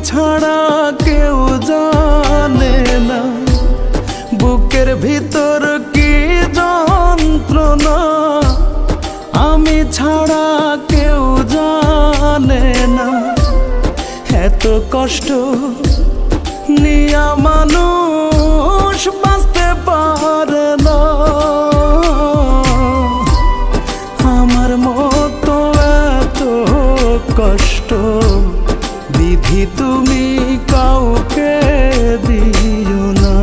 ছাড়া কেউ জানে না বুকের ভিতর কি যন্ত্রণা, আমি ছাড়া কেউ জানে না। এত কষ্ট নিয়া মানুষ বাঁচতে পারে না, আমার মতো এত কষ্ট বিধি তুমি কাউকে দিও না।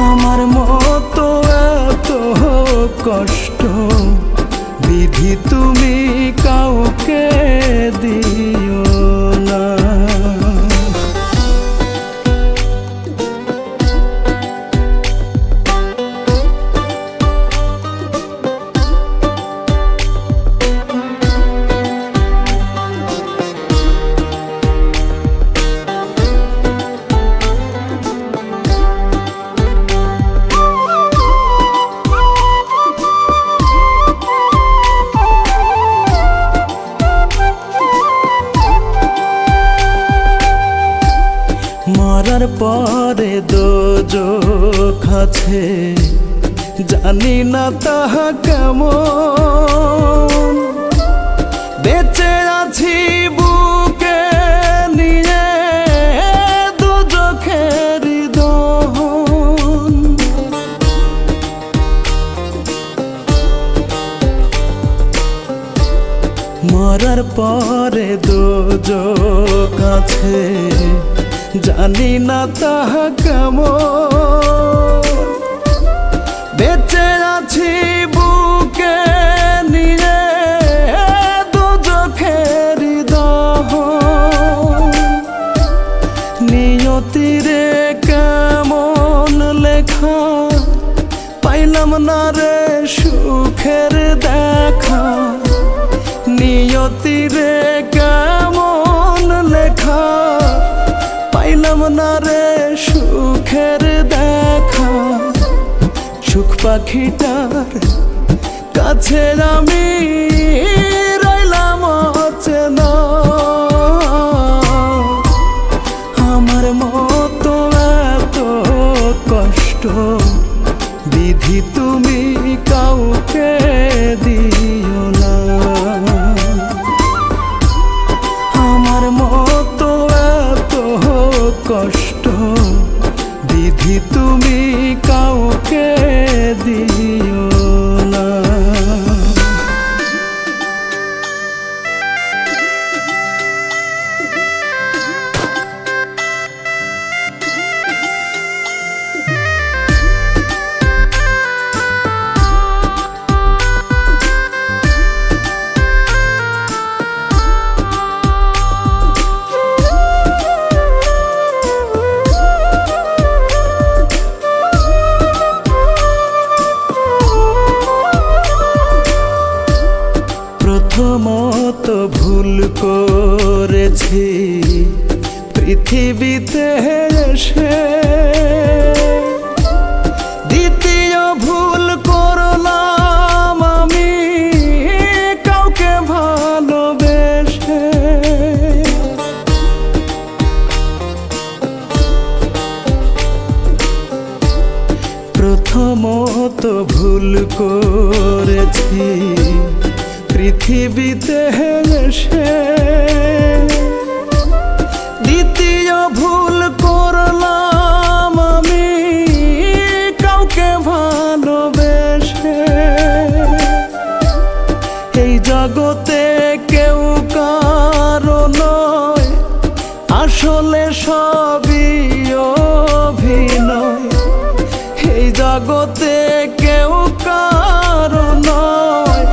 আমার মতো এত কষ্ট বিধি তুমি কাউকে দিও না। মরার পরে দোজখ আছে, জানি না তাহা কেমন। বেঁচে আছি বুকে নিয়ে দোজখের দহন। মরার পরে দোজখ আছে, জানি না তাহা কেমন। বেঁচে আছি বুকে নিয়ে দোজখের দহন। নিয়তিরে কেমন লেখা, পাইলাম না রে সুখের দেখা। নিয়তিরে কেমন লেখা, পাইলাম না রে সুখের দেখা। সুখ পাখিটার কাছে আমি রইলাম অচেনা, আমার মতো এত কষ্ট বিধি তুমি কাউকে দিও না। আমার মতো এত কষ্ট বিধি তুমি কাউকে দিও না। প্রথমত ভুল করেছি পৃথিবীতে এসে, দ্বিতীয় ভুল করলাম আমি কাউকে ভালোবেসে। প্রথমত ভুল করেছি পৃথিবীতে এসে, দ্বিতীয় ভুল করলাম আমি কাউকে ভালোবেসে। এই জগতে কেউ কারো নয়, আসলে সবই অভিনয়। এই জগতে কেউ কারো নয়,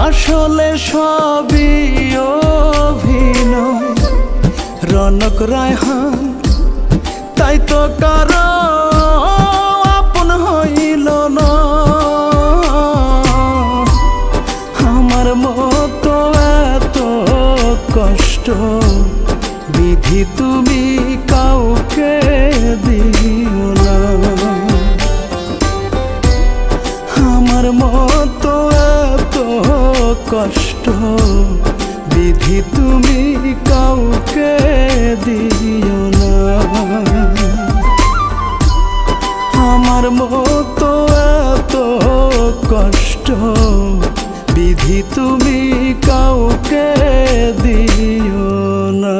আসলে সবই অভিনয়। রনক রায়হান তাই তো কারো আপন হইল না, আমার মতো এত কষ্ট বিধি তুমি কাউকে দিও না। আমার মতো এত কষ্ট বিধি তুমি কাউকে দিও না। আমার মতো এত কষ্ট বিধি তুমি কাউকে দিও না।